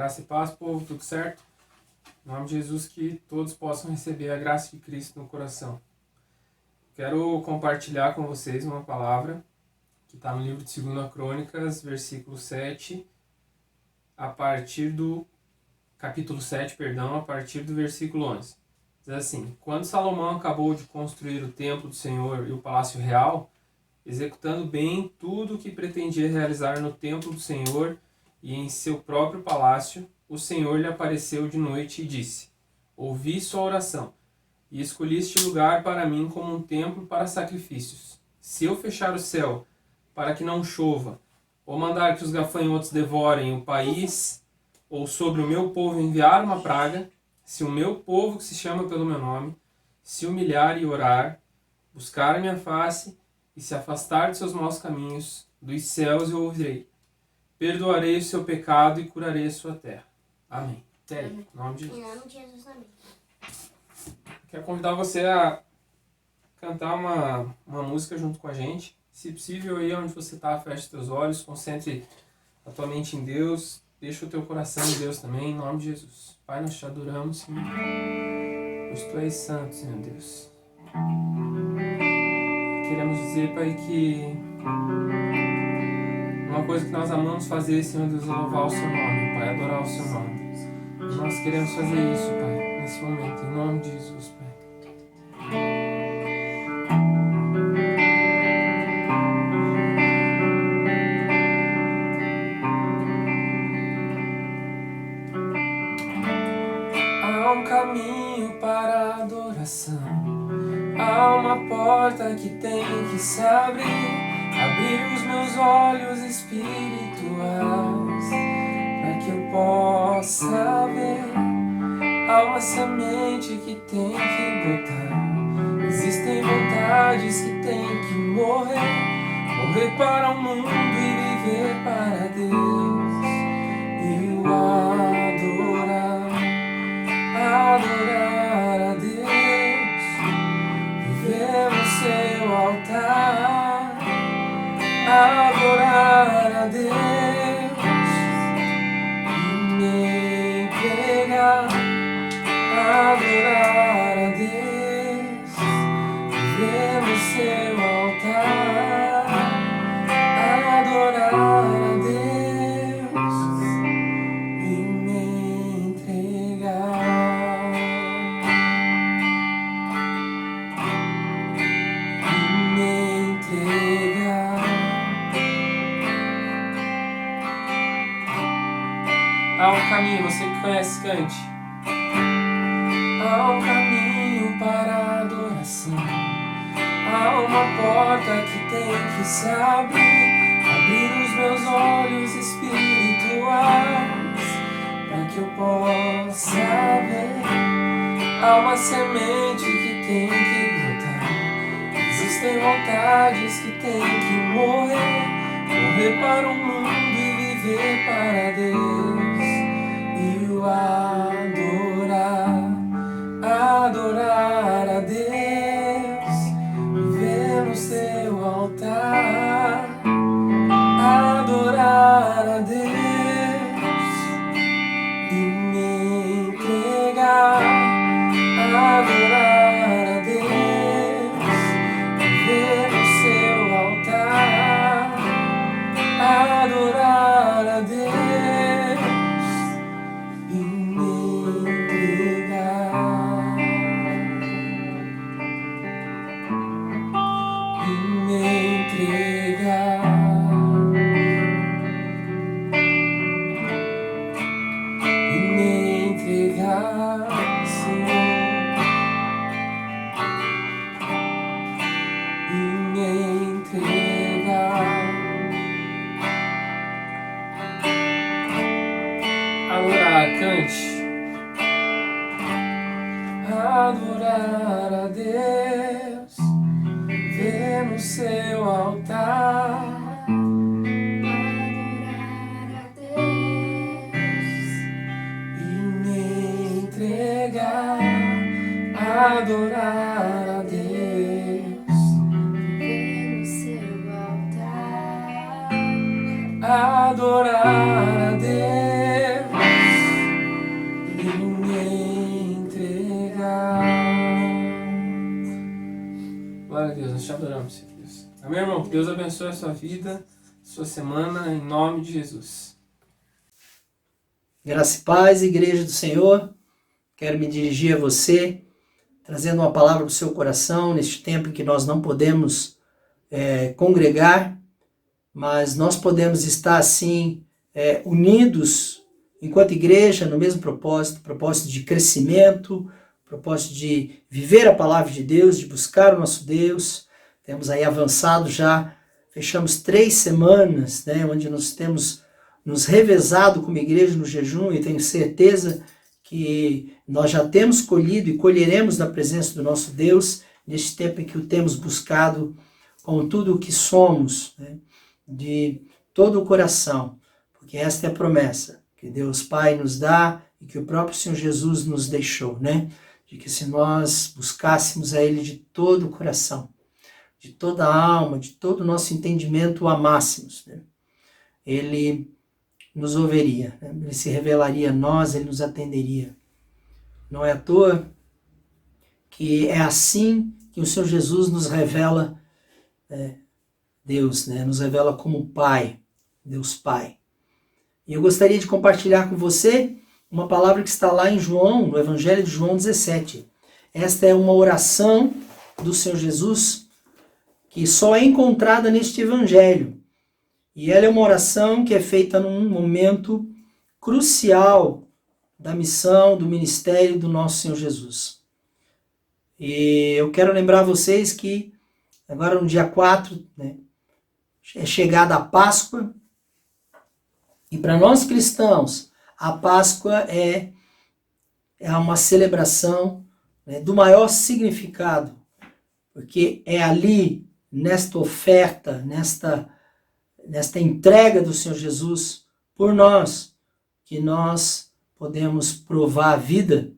Graça e paz, povo, tudo certo? Em nome de Jesus, que todos possam receber a graça de Cristo no coração. Quero compartilhar com vocês uma palavra que está no livro de 2 Crônicas, versículo 7, a partir do capítulo 7, a partir do versículo 11. Diz assim: Quando Salomão acabou de construir o templo do Senhor e o palácio real, executando bem tudo o que pretendia realizar no templo do Senhor e em seu próprio palácio, o Senhor lhe apareceu de noite e disse: Ouvi sua oração, e escolhi este lugar para mim como um templo para sacrifícios. Se eu fechar o céu para que não chova, ou mandar que os gafanhotos devorem o país, ou sobre o meu povo enviar uma praga, se o meu povo, que se chama pelo meu nome, se humilhar e orar, buscar a minha face e se afastar de seus maus caminhos, dos céus eu ouvirei. Perdoarei o seu pecado e curarei a sua terra. Amém. Até aí, em nome de Jesus. Em nome de Jesus, amém. Quero convidar você a cantar uma música junto com a gente. Se possível, aí onde você está, feche os teus olhos, concentre a tua mente em Deus, deixa o teu coração em Deus também, em nome de Jesus. Pai, nós te adoramos, Senhor, pois Tu és santo, Senhor Deus. Queremos dizer, Pai, que uma coisa que nós amamos fazer, Senhor Deus, é louvar o Seu nome, Pai, adorar o Seu nome. E nós queremos fazer isso, Pai, nesse momento, em nome de Jesus, Pai. Há um caminho para a adoração, há uma porta que tem que se abrir os meus olhos espirituais, para que eu possa ver. Há uma semente que tem que brotar, existem vontades que tem que morrer para o mundo e viver para Deus. E o adorar a Deus, viver no seu altar, adorar a Deus e me entregar, adorar a Deus, viver no seu altar, adorar a Deus e me entregar, Há um caminho, você que conhece, cante. Há um caminho para a adoração, há uma porta que tem que se abrir os meus olhos espirituais, para que eu possa ver. Há uma semente que tem que brotar, existem vontades que tem que morrer para o mundo e viver para Deus. E o adorar a Deus, viver no seu altar, adorar a Deus e me entregar, adorar a Deus, viver no seu altar, adorar a Deus e me entregar, e me entregar, e me entregar, Senhor, e me entregar. Adorar, cante. Adorar a Deus, ver no seu altar, Adorar a Deus e me entregar, adorar a Deus, viver no seu altar, adorar a Deus Glória a Deus, nós te adoramos, Senhor Deus. Amém, irmão? Que Deus abençoe a sua vida, sua semana, em nome de Jesus. Graça e paz, Igreja do Senhor. Quero me dirigir a você, trazendo uma palavra para o seu coração, neste tempo em que nós não podemos congregar, mas nós podemos estar, assim, unidos, enquanto igreja, no mesmo propósito de crescimento, propósito de viver a palavra de Deus, de buscar o nosso Deus. Temos aí avançado já, fechamos 3 semanas, né, onde nós temos nos revezado como igreja no jejum, e tenho certeza que nós já temos colhido e colheremos da presença do nosso Deus neste tempo em que o temos buscado com tudo o que somos, né, de todo o coração, porque esta é a promessa que Deus Pai nos dá e que o próprio Senhor Jesus nos deixou, né? De que se nós buscássemos a Ele de todo o coração, de toda a alma, de todo o nosso entendimento, o amássemos, né? Ele nos ouviria, né? Ele se revelaria a nós, Ele nos atenderia. Não é à toa que é assim que o Senhor Jesus nos revela Deus, né? Nos revela como Pai, Deus Pai. E eu gostaria de compartilhar com você uma palavra que está lá em João, no Evangelho de João 17. Esta é uma oração do Senhor Jesus que só é encontrada neste Evangelho. E ela é uma oração que é feita num momento crucial da missão, do ministério do nosso Senhor Jesus. E eu quero lembrar vocês que agora no dia 4, né, é chegada a Páscoa. E para nós cristãos, a Páscoa é uma celebração, né, do maior significado, porque é ali, nesta oferta, nesta entrega do Senhor Jesus por nós, que nós podemos provar a vida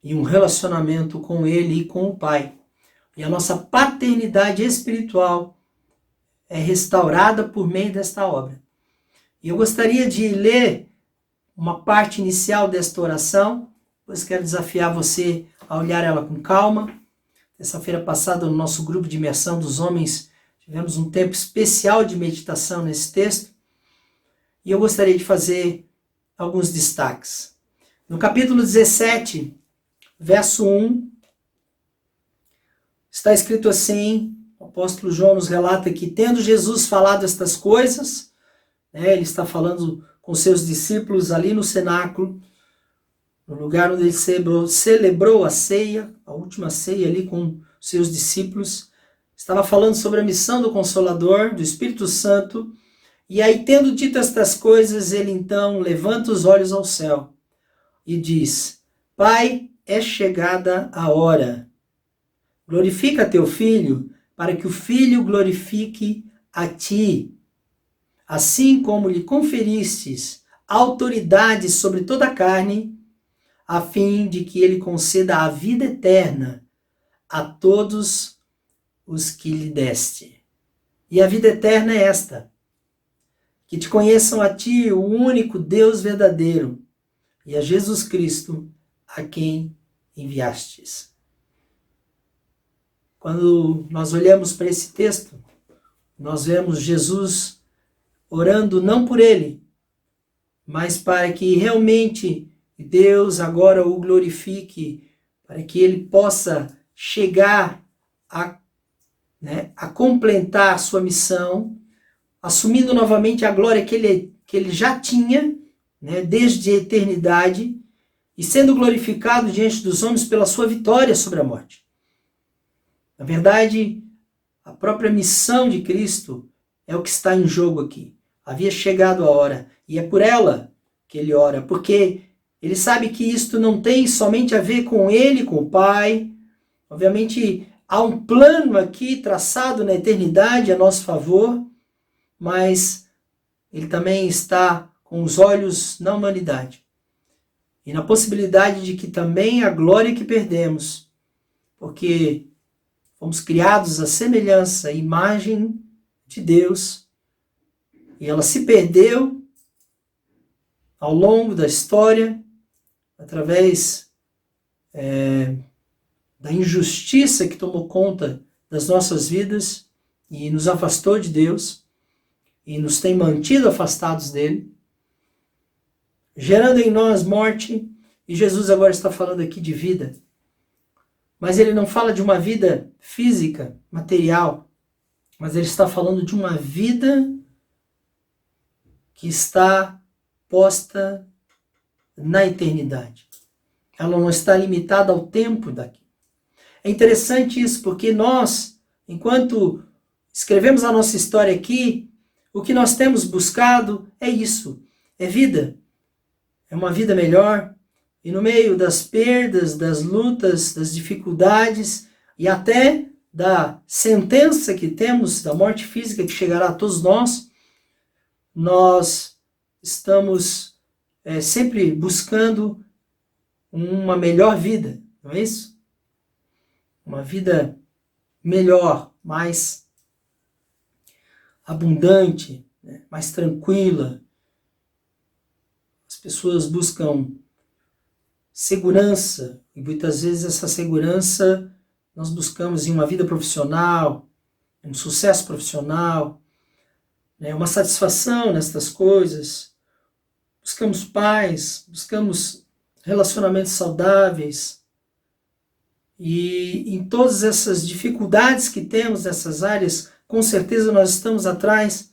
e um relacionamento com Ele e com o Pai. E a nossa paternidade espiritual é restaurada por meio desta obra. E eu gostaria de ler uma parte inicial desta oração, pois quero desafiar você a olhar ela com calma. Terça-feira passada, no nosso grupo de imersão dos homens, tivemos um tempo especial de meditação nesse texto, e eu gostaria de fazer alguns destaques. No capítulo 17, verso 1, está escrito assim, o apóstolo João nos relata que, tendo Jesus falado estas coisas, ele está falando com seus discípulos ali no cenáculo, no lugar onde ele celebrou a ceia, a última ceia ali com seus discípulos. Estava falando sobre a missão do Consolador, do Espírito Santo. E aí, tendo dito estas coisas, ele então levanta os olhos ao céu e diz: Pai, é chegada a hora. Glorifica teu Filho, para que o Filho glorifique a ti. Assim como lhe conferistes autoridade sobre toda a carne, a fim de que ele conceda a vida eterna a todos os que lhe deste. E a vida eterna é esta: que te conheçam a ti, o único Deus verdadeiro, e a Jesus Cristo, a quem enviastes. Quando nós olhamos para esse texto, nós vemos Jesus orando não por ele, mas para que realmente Deus agora o glorifique, para que ele possa chegar a completar sua missão, assumindo novamente a glória que ele já tinha, né, desde a eternidade, e sendo glorificado diante dos homens pela sua vitória sobre a morte. Na verdade, a própria missão de Cristo é o que está em jogo aqui. Havia chegado a hora, e é por ela que ele ora, porque ele sabe que isto não tem somente a ver com ele, com o Pai. Obviamente, há um plano aqui traçado na eternidade a nosso favor, mas ele também está com os olhos na humanidade e na possibilidade de que também a glória que perdemos, porque fomos criados à semelhança e imagem de Deus, e ela se perdeu ao longo da história, através da injustiça que tomou conta das nossas vidas e nos afastou de Deus e nos tem mantido afastados dele, gerando em nós morte. E Jesus agora está falando aqui de vida. Mas ele não fala de uma vida física, material, mas ele está falando de uma vida que está posta na eternidade. Ela não está limitada ao tempo daqui. É interessante isso, porque nós, enquanto escrevemos a nossa história aqui, o que nós temos buscado é isso, é vida. É uma vida melhor. E no meio das perdas, das lutas, das dificuldades e até da sentença que temos, da morte física que chegará a todos nós, nós estamos sempre buscando uma melhor vida, não é isso? Uma vida melhor, mais abundante, né? Mais tranquila. As pessoas buscam segurança, e muitas vezes essa segurança nós buscamos em uma vida profissional, um sucesso profissional, né? Uma satisfação nestas coisas. Buscamos paz, buscamos relacionamentos saudáveis. E em todas essas dificuldades que temos nessas áreas, com certeza nós estamos atrás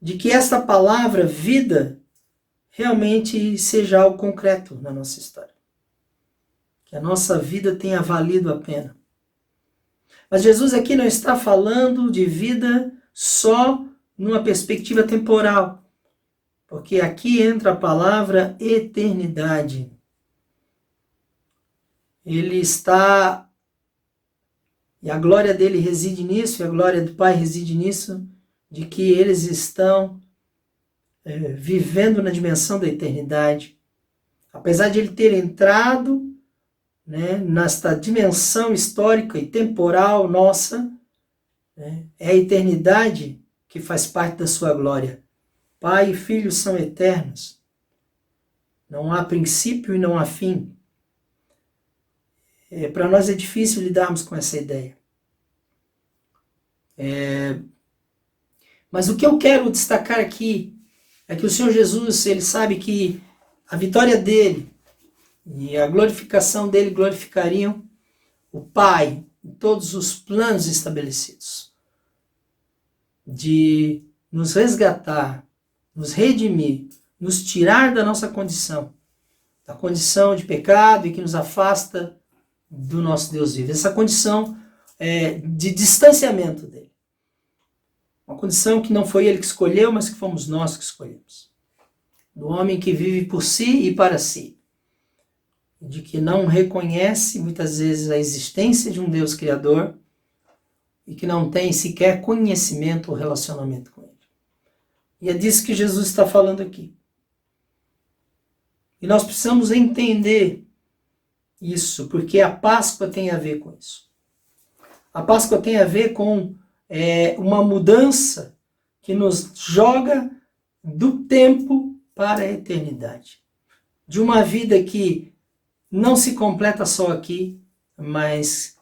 de que esta palavra vida realmente seja algo concreto na nossa história. Que a nossa vida tenha valido a pena. Mas Jesus aqui não está falando de vida só numa perspectiva temporal. Porque aqui entra a palavra eternidade. Ele está, e a glória dele reside nisso, e a glória do Pai reside nisso, de que eles estão vivendo na dimensão da eternidade. Apesar de ele ter entrado, né, nesta dimensão histórica e temporal nossa, né, é a eternidade que faz parte da sua glória. Pai e Filho são eternos. Não há princípio e não há fim. Para nós é difícil lidarmos com essa ideia. Mas o que eu quero destacar aqui é que o Senhor Jesus, ele sabe que a vitória dele e a glorificação dele glorificariam o Pai em todos os planos estabelecidos de nos resgatar, nos redimir, nos tirar da nossa condição, da condição de pecado e que nos afasta do nosso Deus vivo. Essa condição de distanciamento dele. Uma condição que não foi ele que escolheu, mas que fomos nós que escolhemos. Do homem que vive por si e para si. De que não reconhece muitas vezes a existência de um Deus Criador e que não tem sequer conhecimento ou relacionamento com ele. E é disso que Jesus está falando aqui. E nós precisamos entender isso, porque a Páscoa tem a ver com isso. A Páscoa tem a ver com uma mudança que nos joga do tempo para a eternidade. De uma vida que não se completa só aqui, mas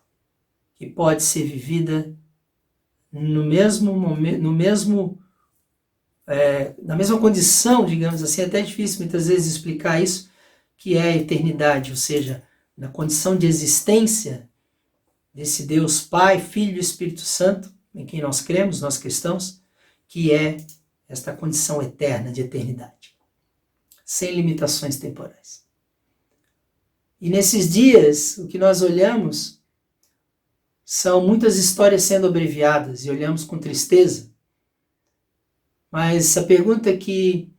que pode ser vivida no mesmo momento, na mesma condição, digamos assim. É até difícil muitas vezes explicar isso, que é a eternidade, ou seja, na condição de existência desse Deus Pai, Filho e Espírito Santo, em quem nós cremos, nós cristãos, que é esta condição eterna de eternidade, sem limitações temporais. E nesses dias, o que nós olhamos são muitas histórias sendo abreviadas e olhamos com tristeza. Mas a pergunta que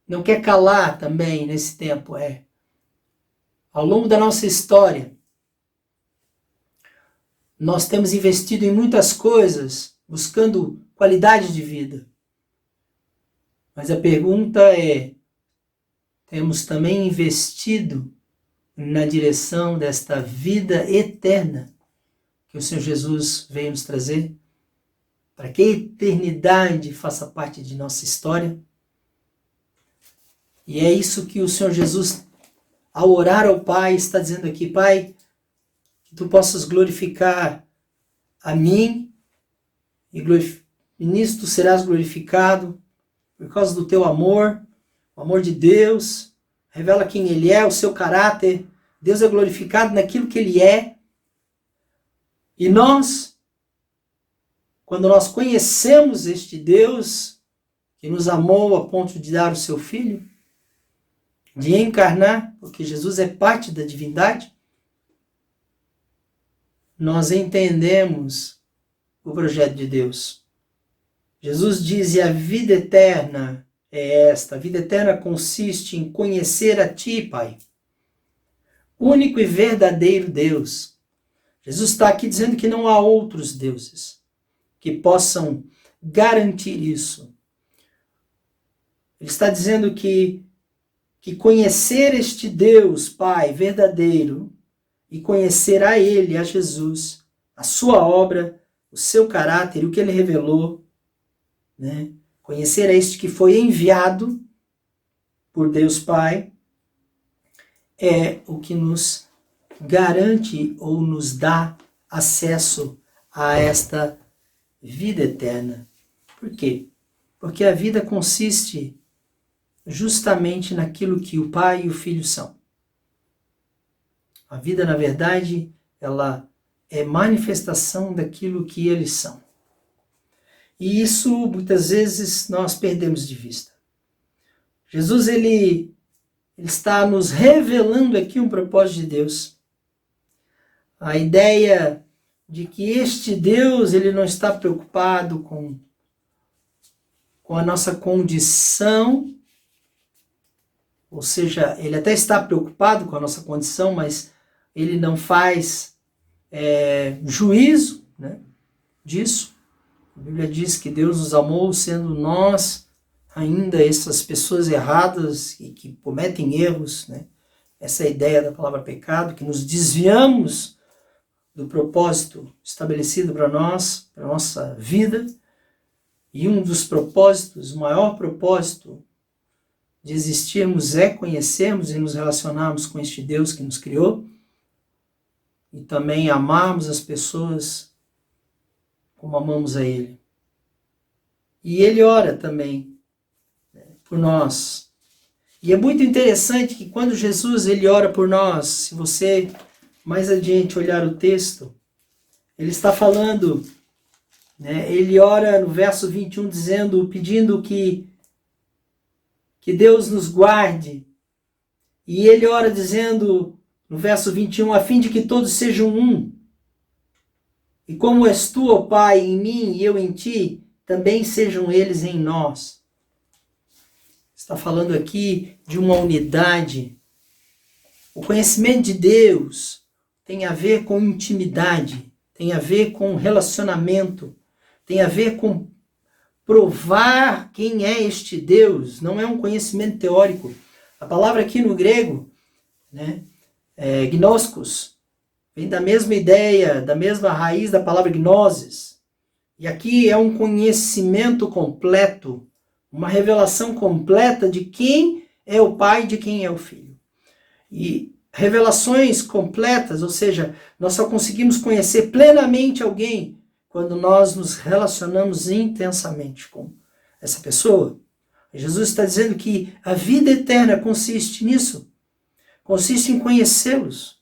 não quer calar também nesse tempo é: ao longo da nossa história, nós temos investido em muitas coisas, buscando qualidade de vida. Mas a pergunta é: temos também investido na direção desta vida eterna que o Senhor Jesus veio nos trazer? Para que a eternidade faça parte de nossa história? E é isso que o Senhor Jesus, ao orar ao Pai, está dizendo aqui: Pai, que tu possas glorificar a mim, e nisso tu serás glorificado, por causa do teu amor, o amor de Deus, revela quem Ele é, o seu caráter. Deus é glorificado naquilo que Ele é. E nós, quando nós conhecemos este Deus, que nos amou a ponto de dar o seu Filho, de encarnar, porque Jesus é parte da divindade, nós entendemos o projeto de Deus. Jesus diz, e a vida eterna é esta. A vida eterna consiste em conhecer a Ti, Pai, único e verdadeiro Deus. Jesus está aqui dizendo que não há outros deuses que possam garantir isso. Ele está dizendo que conhecer este Deus, Pai, verdadeiro, e conhecer a Ele, a Jesus, a sua obra, o seu caráter, o que Ele revelou, né? Conhecer a este que foi enviado por Deus Pai, é o que nos garante ou nos dá acesso a esta vida eterna. Por quê? Porque a vida consiste justamente naquilo que o Pai e o Filho são. A vida, na verdade, ela é manifestação daquilo que eles são. E isso, muitas vezes, nós perdemos de vista. Jesus, ele está nos revelando aqui um propósito de Deus. A ideia de que este Deus, ele não está preocupado com a nossa condição, ou seja, ele até está preocupado com a nossa condição, mas ele não faz juízo, né, disso. A Bíblia diz que Deus nos amou sendo nós ainda essas pessoas erradas e que cometem erros, né? Essa é a ideia da palavra pecado, que nos desviamos do propósito estabelecido para nós, para a nossa vida. E um dos propósitos, o maior propósito de existirmos é conhecermos e nos relacionarmos com este Deus que nos criou e também amarmos as pessoas como amamos a Ele. E Ele ora também, né, por nós. E é muito interessante que quando Jesus ele ora por nós, se você mais adiante olhar o texto, ele está falando, né, ele ora no verso 21 pedindo que Deus nos guarde. E ele ora dizendo no verso 21, a fim de que todos sejam um. E como és tu, ó Pai, em mim e eu em ti, também sejam eles em nós. Está falando aqui de uma unidade. O conhecimento de Deus tem a ver com intimidade, tem a ver com relacionamento, tem a ver com provar quem é este Deus. Não é um conhecimento teórico. A palavra aqui no grego, né, gnoskos, vem da mesma ideia, da mesma raiz da palavra gnosis. E aqui é um conhecimento completo, uma revelação completa de quem é o Pai e de quem é o Filho. E revelações completas, ou seja, nós só conseguimos conhecer plenamente alguém quando nós nos relacionamos intensamente com essa pessoa. Jesus está dizendo que a vida eterna consiste nisso. Consiste em conhecê-los.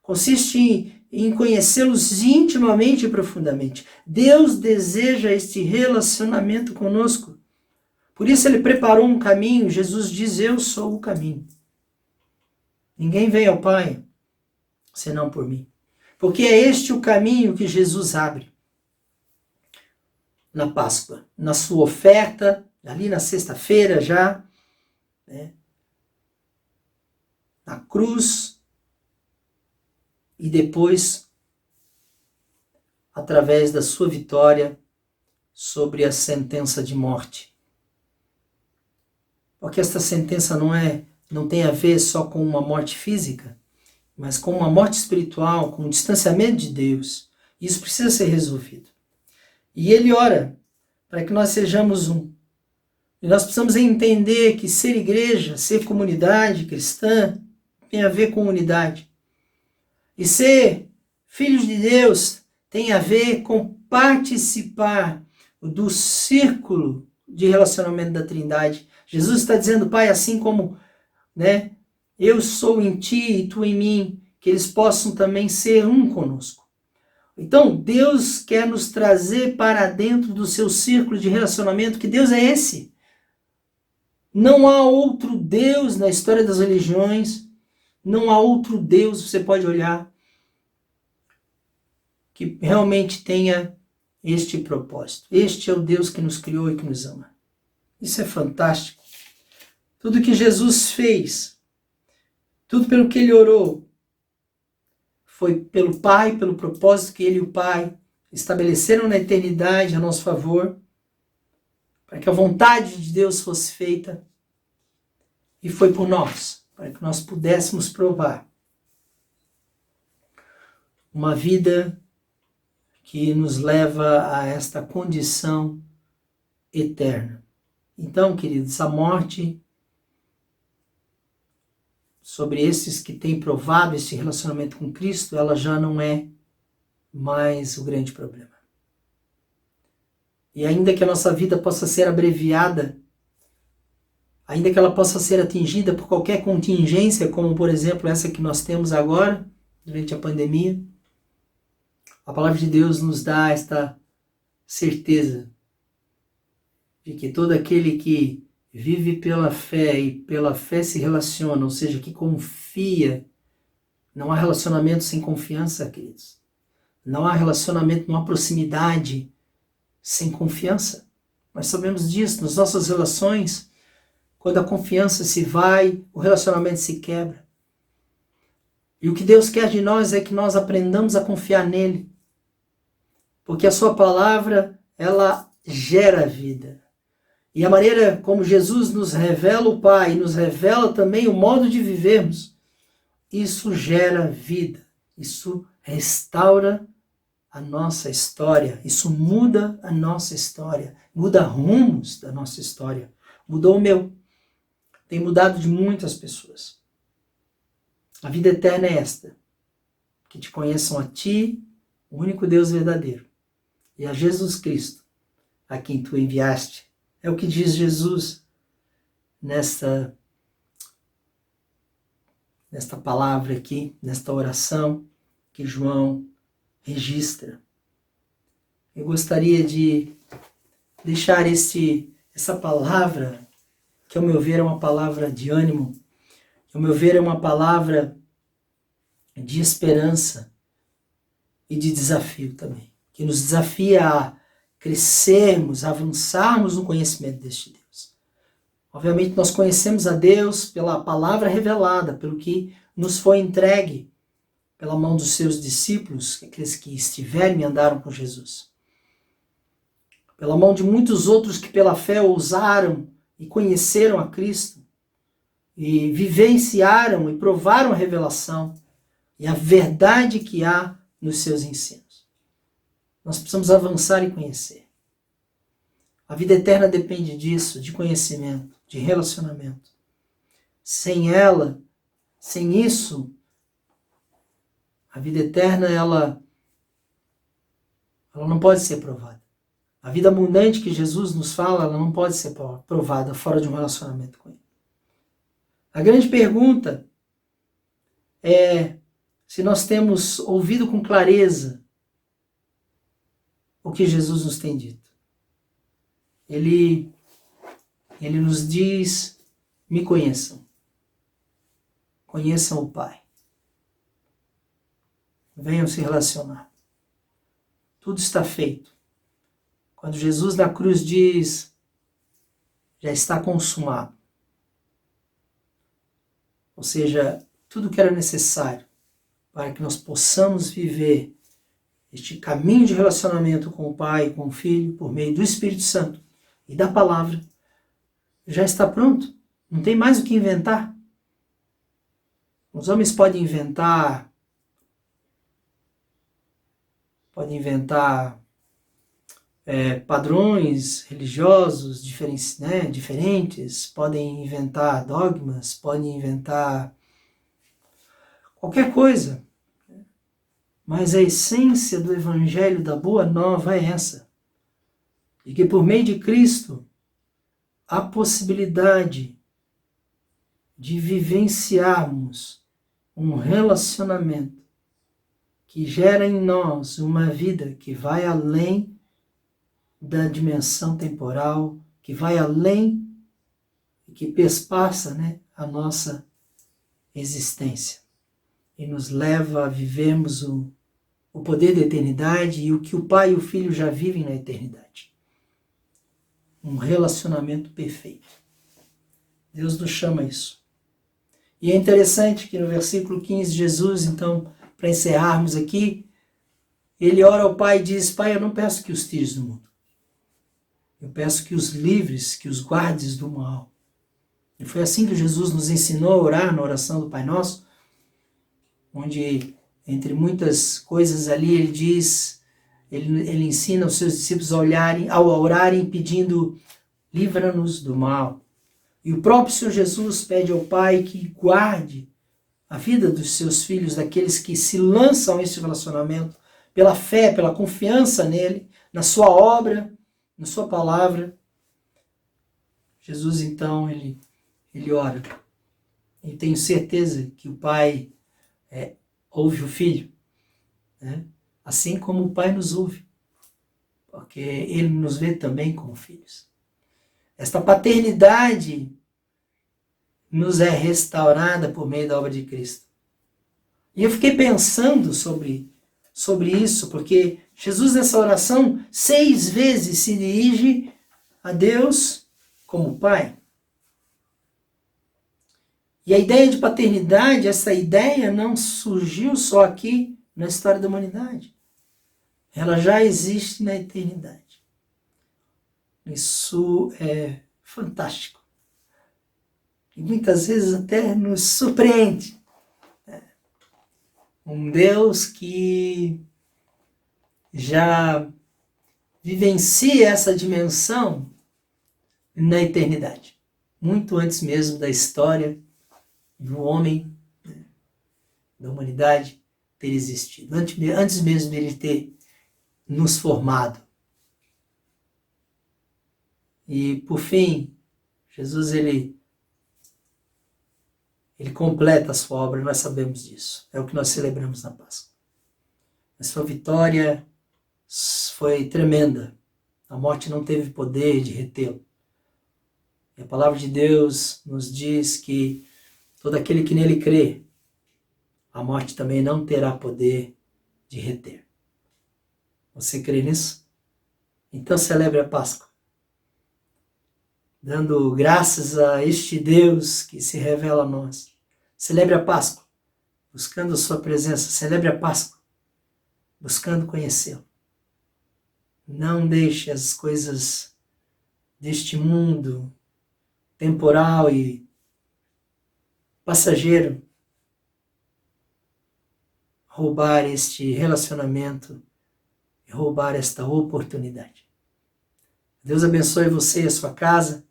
Consiste em conhecê-los intimamente e profundamente. Deus deseja este relacionamento conosco. Por isso ele preparou um caminho. Jesus diz, eu sou o caminho. Ninguém vem ao Pai senão por mim. Porque é este o caminho que Jesus abre na Páscoa, na sua oferta, ali na sexta-feira já, né? Na cruz, e depois, através da sua vitória sobre a sentença de morte. Porque esta sentença não tem a ver só com uma morte física, mas com uma morte espiritual, com um distanciamento de Deus. Isso precisa ser resolvido. E ele ora para que nós sejamos um. E nós precisamos entender que ser igreja, ser comunidade cristã, tem a ver com unidade. E ser filhos de Deus tem a ver com participar do círculo de relacionamento da Trindade. Jesus está dizendo, Pai, assim como, né, eu sou em ti e tu em mim, que eles possam também ser um conosco. Então, Deus quer nos trazer para dentro do seu círculo de relacionamento. Que Deus é esse? Não há outro Deus na história das religiões. Não há outro Deus, você pode olhar, que realmente tenha este propósito. Este é o Deus que nos criou e que nos ama. Isso é fantástico. Tudo que Jesus fez, tudo pelo que ele orou, foi pelo Pai, pelo propósito que ele e o Pai estabeleceram na eternidade a nosso favor, para que a vontade de Deus fosse feita, e foi por nós, para que nós pudéssemos provar uma vida que nos leva a esta condição eterna. Então, queridos, a morte sobre esses que têm provado esse relacionamento com Cristo, ela já não é mais o grande problema. E ainda que a nossa vida possa ser abreviada, ainda que ela possa ser atingida por qualquer contingência, como por exemplo essa que nós temos agora, durante a pandemia, a palavra de Deus nos dá esta certeza de que todo aquele que vive pela fé e pela fé se relaciona, ou seja, que confia. Não há relacionamento sem confiança, queridos. Não há relacionamento, não há proximidade sem confiança. Nós sabemos disso, nas nossas relações, quando a confiança se vai, o relacionamento se quebra. E o que Deus quer de nós é que nós aprendamos a confiar nele. Porque a sua palavra, ela gera vida. E a maneira como Jesus nos revela o Pai, nos revela também o modo de vivermos, isso gera vida, isso restaura a nossa história, isso muda a nossa história, muda rumos da nossa história. Mudou o meu, tem mudado de muitas pessoas. A vida eterna é esta, que te conheçam a ti, o único Deus verdadeiro, e a Jesus Cristo, a quem tu enviaste. É o que diz Jesus nesta palavra aqui, nesta oração que João registra. Eu gostaria de deixar essa palavra, que ao meu ver é uma palavra de ânimo, que ao meu ver é uma palavra de esperança e de desafio também, que nos desafia a crescermos, avançarmos no conhecimento deste Deus. Obviamente nós conhecemos a Deus pela palavra revelada, pelo que nos foi entregue pela mão dos seus discípulos, aqueles que estiveram e andaram com Jesus. Pela mão de muitos outros que pela fé ousaram e conheceram a Cristo, e vivenciaram e provaram a revelação e a verdade que há nos seus ensinos. Nós precisamos avançar e conhecer. A vida eterna depende disso, de conhecimento, de relacionamento. Sem ela, sem isso, a vida eterna ela não pode ser provada. A vida abundante que Jesus nos fala, ela não pode ser provada fora de um relacionamento com Ele. A grande pergunta é se nós temos ouvido com clareza o que Jesus nos tem dito. Ele nos diz, me conheçam. Conheçam o Pai. Venham se relacionar. Tudo está feito. Quando Jesus na cruz diz, já está consumado. Ou seja, tudo que era necessário para que nós possamos viver este caminho de relacionamento com o Pai, com o Filho, por meio do Espírito Santo e da Palavra, já está pronto. Não tem mais o que inventar. Os homens podem inventar padrões religiosos diferentes, podem inventar dogmas, podem inventar qualquer coisa. Mas a essência do Evangelho da Boa Nova é essa. E que por meio de Cristo, há possibilidade de vivenciarmos um relacionamento que gera em nós uma vida que vai além da dimensão temporal, que vai além, que perpassa, a nossa existência e nos leva a vivermos o poder da eternidade e o que o Pai e o Filho já vivem na eternidade. Um relacionamento perfeito. Deus nos chama a isso. E é interessante que no versículo 15, Jesus, então, para encerrarmos aqui, ele ora ao Pai e diz: Pai, eu não peço que os tires do mundo. Eu peço que os livres, que os guardes do mal. E foi assim que Jesus nos ensinou a orar na oração do Pai Nosso, onde, entre muitas coisas ali, ele diz, ele ensina os seus discípulos a orarem pedindo: livra-nos do mal. E o próprio Senhor Jesus pede ao Pai que guarde a vida dos seus filhos, daqueles que se lançam nesse relacionamento pela fé, pela confiança nele, na sua obra, na sua palavra. Jesus, então, ele ora. E tenho certeza que o Pai ouve o Filho, assim como o Pai nos ouve, porque ele nos vê também como filhos. Esta paternidade nos é restaurada por meio da obra de Cristo. E eu fiquei pensando sobre isso, porque Jesus nessa oração 6 vezes se dirige a Deus como Pai. E a ideia de paternidade, essa ideia não surgiu só aqui na história da humanidade. Ela já existe na eternidade. Isso é fantástico. E muitas vezes até nos surpreende. Um Deus que já vivencia essa dimensão na eternidade. Muito antes mesmo da história do homem, da humanidade ter existido. Antes mesmo dele ter nos formado. E, por fim, Jesus, ele completa a sua obra, nós sabemos disso. É o que nós celebramos na Páscoa. A sua vitória foi tremenda. A morte não teve poder de retê-lo. E a palavra de Deus nos diz que todo aquele que nele crê, a morte também não terá poder de reter. Você crê nisso? Então celebre a Páscoa, dando graças a este Deus que se revela a nós. Celebre a Páscoa, buscando a sua presença. Celebre a Páscoa, buscando conhecê-lo. Não deixe as coisas deste mundo temporal e passageiro roubar este relacionamento e roubar esta oportunidade. Deus abençoe você e a sua casa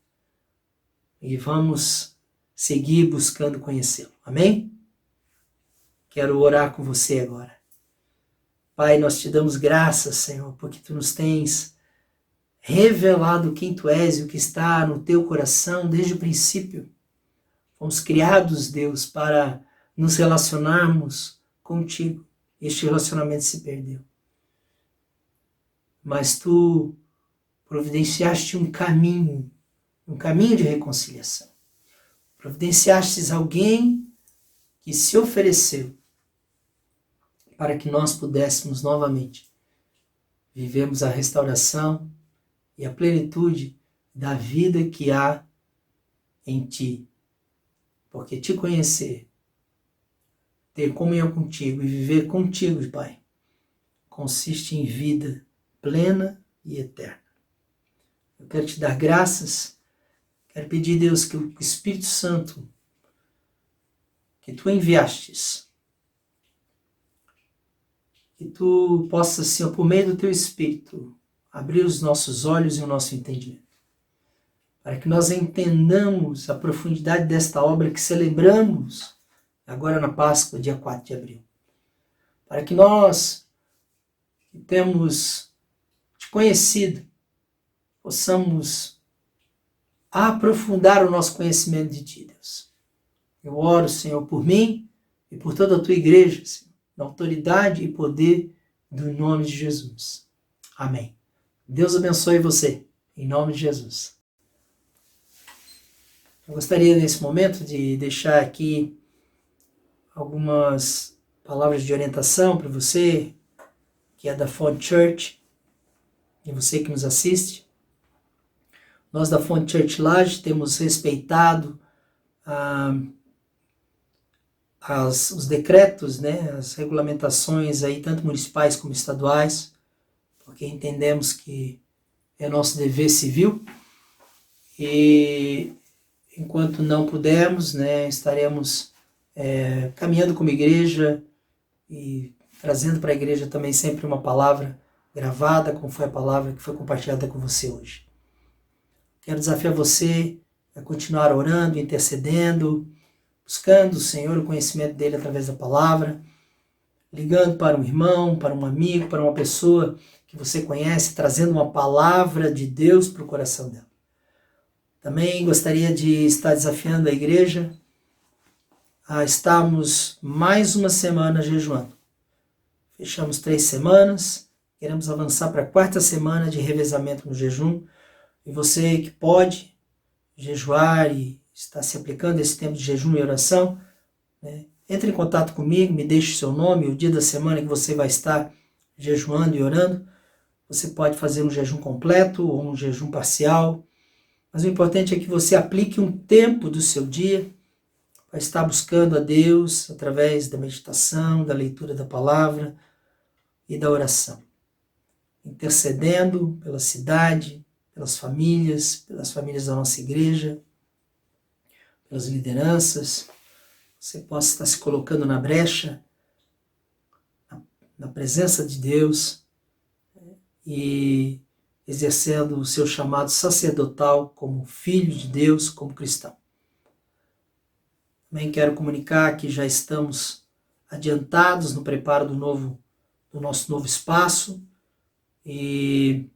e vamos seguir buscando conhecê-lo. Amém? Quero orar com você agora. Pai, nós te damos graças, Senhor, porque tu nos tens revelado quem tu és e o que está no teu coração desde o princípio. Fomos criados, Deus, para nos relacionarmos contigo. Este relacionamento se perdeu. Mas tu providenciaste um caminho de reconciliação. Providenciastes alguém que se ofereceu para que nós pudéssemos novamente vivermos a restauração e a plenitude da vida que há em ti. Porque te conhecer, ter comunhão contigo e viver contigo, Pai, consiste em vida plena e eterna. Eu quero te dar graças, quero pedir, Deus, que o Espírito Santo que tu enviastes, que tu possas, Senhor, por meio do teu Espírito, abrir os nossos olhos e o nosso entendimento, para que nós entendamos a profundidade desta obra que celebramos agora na Páscoa, dia 4 de abril. para que nós, que temos te conhecido, possamos aprofundar o nosso conhecimento de Ti, Deus. Eu oro, Senhor, por mim e por toda a Tua igreja, Senhor, na autoridade e poder do nome de Jesus. Amém. Deus abençoe você, em nome de Jesus. Eu gostaria nesse momento de deixar aqui algumas palavras de orientação para você, que é da Fonte Church, e você que nos assiste. Nós da Fonte Church Laje temos respeitado os decretos, né, as regulamentações aí, tanto municipais como estaduais, porque entendemos que é nosso dever civil, e enquanto não pudermos, né, estaremos caminhando como igreja e trazendo para a igreja também sempre uma palavra gravada, como foi a palavra que foi compartilhada com você hoje. Quero desafiar você a continuar orando, intercedendo, buscando o Senhor, o conhecimento dele através da palavra, ligando para um irmão, para um amigo, para uma pessoa que você conhece, trazendo uma palavra de Deus para o coração dela. Também gostaria de estar desafiando a igreja a estarmos mais uma semana jejuando. Fechamos 3 semanas, queremos avançar para a 4ª semana de revezamento no jejum. E você que pode jejuar e está se aplicando esse tempo de jejum e oração, né, entre em contato comigo, me deixe o seu nome, o dia da semana que você vai estar jejuando e orando. Você pode fazer um jejum completo ou um jejum parcial, mas o importante é que você aplique um tempo do seu dia para estar buscando a Deus através da meditação, da leitura da palavra e da oração. Intercedendo pela cidade, pelas famílias da nossa igreja, pelas lideranças. Você possa estar se colocando na brecha, na presença de Deus e exercendo o seu chamado sacerdotal como filho de Deus, como cristão. Também quero comunicar que já estamos adiantados no preparo do nosso novo espaço e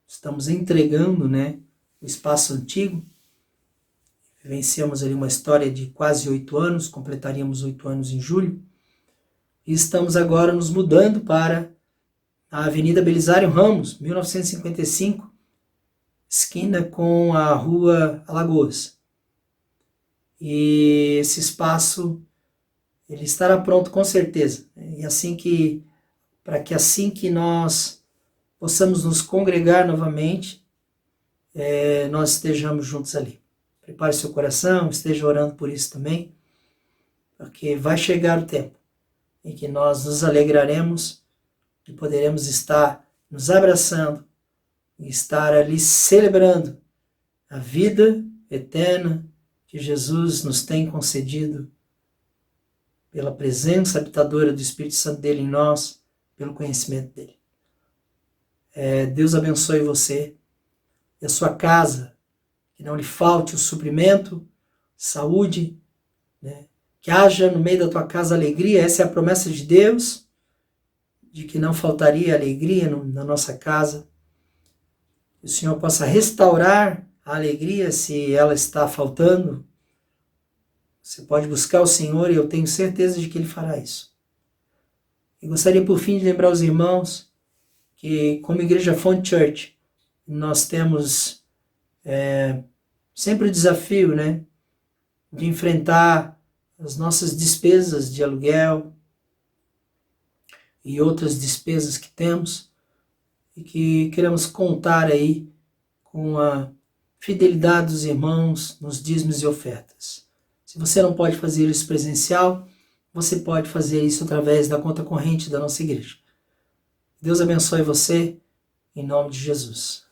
estamos entregando, né, o espaço antigo. Vivenciamos ali uma história de quase 8 anos, completaríamos 8 anos em julho, e estamos agora nos mudando para a Avenida Belisário Ramos, 1955, esquina com a Rua Alagoas. E esse espaço ele estará pronto com certeza. E para que assim que nós possamos nos congregar novamente, nós estejamos juntos ali. Prepare seu coração, esteja orando por isso também, porque vai chegar o tempo em que nós nos alegraremos e poderemos estar nos abraçando e estar ali celebrando a vida eterna que Jesus nos tem concedido pela presença habitadora do Espírito Santo dele em nós, pelo conhecimento dele. Deus abençoe você e a sua casa, que não lhe falte o suprimento, saúde, né? Que haja no meio da tua casa alegria. Essa é a promessa de Deus, de que não faltaria alegria na nossa casa. Que o Senhor possa restaurar a alegria se ela está faltando. Você pode buscar o Senhor e eu tenho certeza de que Ele fará isso. E gostaria por fim de lembrar os irmãos que como Igreja Fonte Church nós temos sempre o desafio, né, de enfrentar as nossas despesas de aluguel e outras despesas que temos e que queremos contar aí com a fidelidade dos irmãos nos dízimos e ofertas. Se você não pode fazer isso presencial, você pode fazer isso através da conta corrente da nossa igreja. Deus abençoe você, em nome de Jesus.